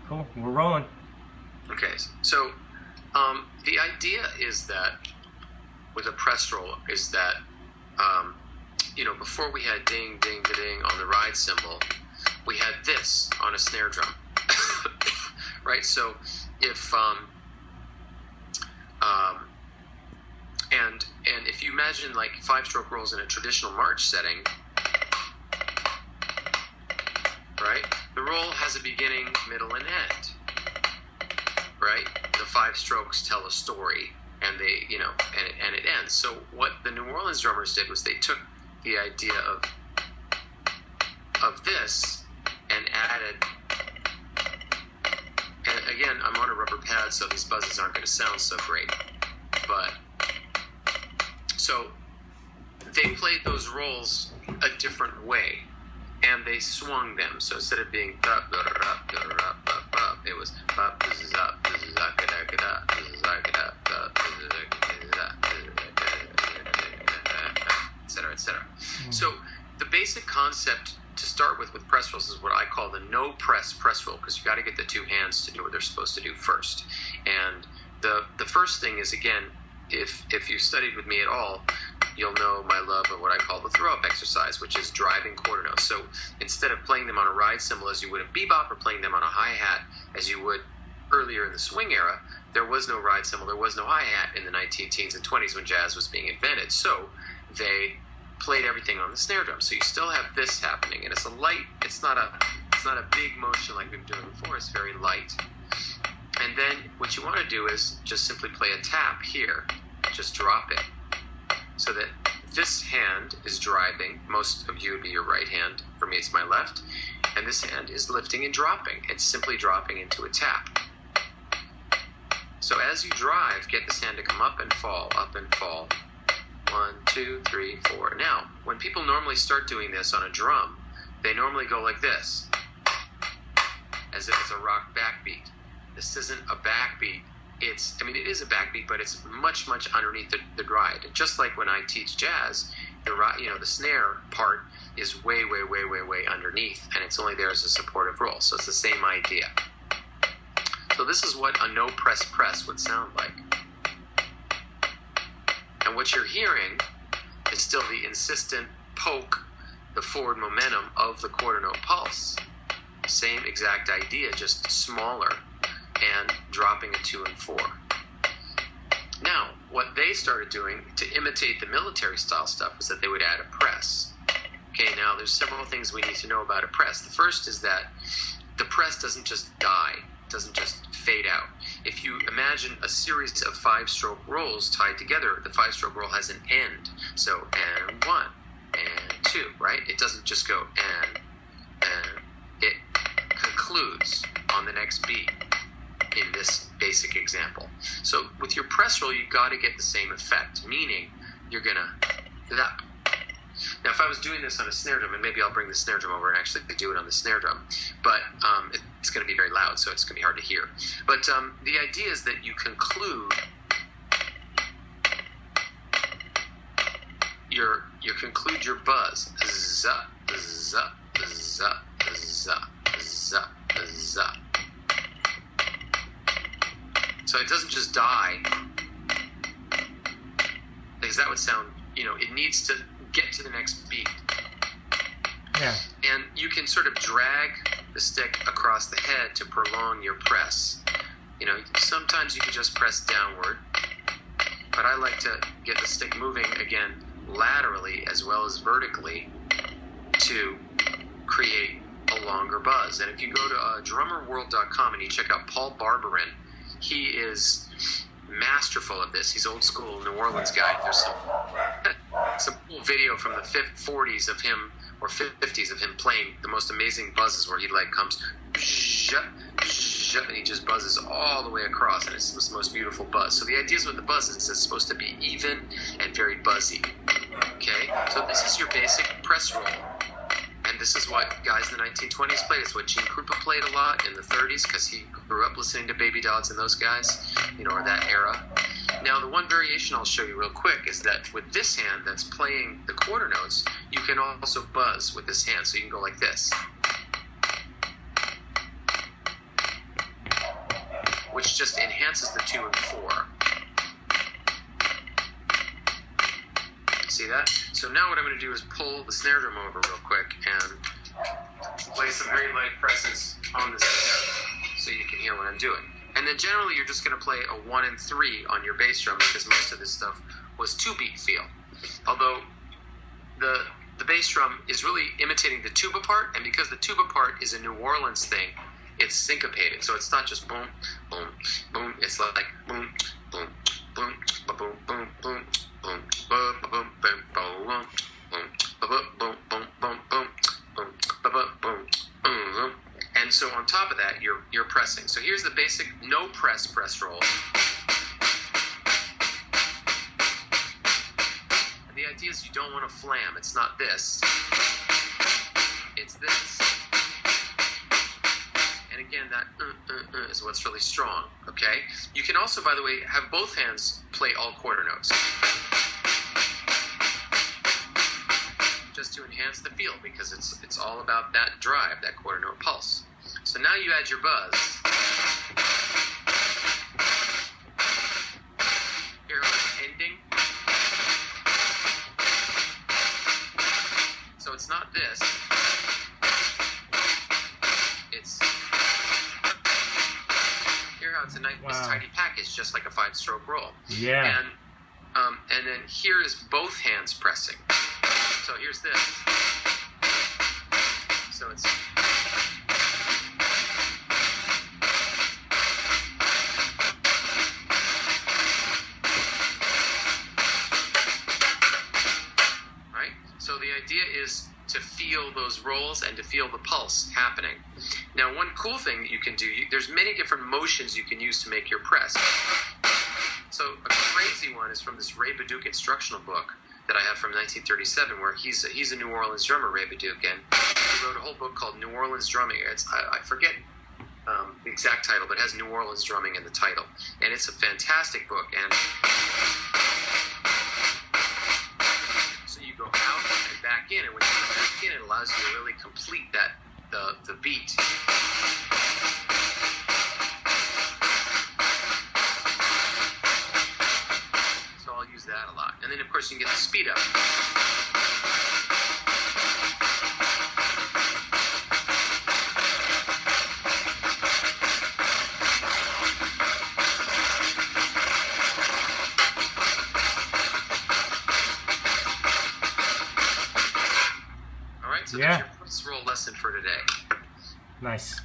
Cool. We're rolling. Okay, so the idea is that with a press roll is that before we had ding, ding, ding on the ride cymbal, we had this on a snare drum, right? So if and if you imagine like 5-stroke rolls in a traditional march setting, right? The roll has a beginning, middle, and end, right? The 5 strokes tell a story, and they, and it ends. So what the New Orleans drummers did was they took the idea of this and added, and again, I'm on a rubber pad, so these buzzes aren't going to sound so great, but so they played those rolls a different way, and they swung them. So instead of being it was etc., etc. So the basic concept to start with press rolls is what I call the no press roll, because you got to get the 2 hands to do what they're supposed to do first. And the first thing is, again, if you studied with me at all, you'll know my love of what I call the throw-up exercise, which is driving quarter notes. So instead of playing them on a ride cymbal as you would in bebop, or playing them on a hi-hat as you would earlier in the swing era, there was no ride cymbal, there was no hi-hat in the 1910s and 20s when jazz was being invented. So they played everything on the snare drum. So you still have this happening, and it's a light, it's not a big motion like we've been doing before, it's very light. And then what you want to do is just simply play a tap here, just drop it. So that this hand is driving, most of you would be your right hand, for me it's my left, and this hand is lifting and dropping. It's simply dropping into a tap. So as you drive, get this hand to come up and fall, up and fall. 1, 2, 3, 4. Now, when people normally start doing this on a drum, they normally go like this, as if it's a rock backbeat. This isn't a backbeat. It is a backbeat, but it's much, much underneath the ride. Just like when I teach jazz, the snare part is way, way, way, way, way underneath, and it's only there as a supportive roll. So it's the same idea. So this is what a no press would sound like. And what you're hearing is still the insistent poke, the forward momentum of the quarter note pulse. Same exact idea, just smaller, and dropping a 2 and 4. Now, what they started doing to imitate the military style stuff was that they would add a press. Okay, now there's several things we need to know about a press. The first is that the press doesn't just die, it doesn't just fade out. If you imagine a series of 5-stroke rolls tied together, the 5-stroke roll has an end. So, and 1, and 2, right? It doesn't just go and it concludes on the next beat in this basic example. So with your press roll, you've got to get the same effect, meaning you're going to up. Now, if I was doing this on a snare drum, and maybe I'll bring the snare drum over and actually do it on the snare drum, but it's going to be very loud, so it's going to be hard to hear. But the idea is that you conclude your buzz. Zup, zup, zup, zup, zup, zup. So it doesn't just die, because that would sound, it needs to get to the next beat. Yeah. And you can sort of drag the stick across the head to prolong your press. Sometimes you can just press downward, but I like to get the stick moving again laterally as well as vertically to create a longer buzz. And if you go to drummerworld.com and you check out Paul Barberin, he is masterful at this. He's old school New Orleans guy. There's some cool video from the 40s of him, or 50s of him playing the most amazing buzzes where he comes and he just buzzes all the way across, and it's the most beautiful buzz. So the idea is with the buzz is it's supposed to be even and very buzzy. Okay? So this is your basic press roll. And this is what guys in the 1920s played. It's what Gene Krupa played a lot in the 30s, because he grew up listening to Baby Dodds and those guys, or that era. Now, the one variation I'll show you real quick is that with this hand that's playing the quarter notes, you can also buzz with this hand. So you can go like this. which just enhances the 2 and 4. See that? So now what I'm going to do is pull the snare drum over real quick and play some very light presses on the snare so you can hear what I'm doing. And then generally you're just going to play a 1 and 3 on your bass drum because most of this stuff was 2-beat feel. Although the bass drum is really imitating the tuba part, and because the tuba part is a New Orleans thing, it's syncopated. So it's not just boom, boom, boom. It's like boom, boom, boom, boom, boom, boom, boom, boom, boom, boom, boom, boom, boom, boom, boom, boom, boom. And so on top of that, you're pressing. So here's the basic no press roll. And the idea is you don't want to flam. It's not this. It's this. And again, that is what's really strong, okay? You can also, by the way, have both hands play all quarter notes. Just to enhance the feel, because it's all about that drive, that quarter note pulse. So now you add your buzz. Hear how it's ending? So it's not this. It's... Hear how it's a nice tidy package, just like a 5-stroke roll. Yeah. And then here is both hands pressing. So here's this. So it's... Right? So the idea is to feel those rolls and to feel the pulse happening. Now, one cool thing that you can do, there's many different motions you can use to make your press. So a crazy one is from this Ray Baduke instructional book that I have from 1937, where he's a New Orleans drummer, Ray Baduke, and he wrote a whole book called New Orleans Drumming. I forget the exact title, but it has New Orleans Drumming in the title, and it's a fantastic book. And so you go out and back in, and when you come back in, it allows you to really complete the beat. Use that a lot. And then, of course, you can get the speed up. All right, so that's your press roll lesson for today. Nice.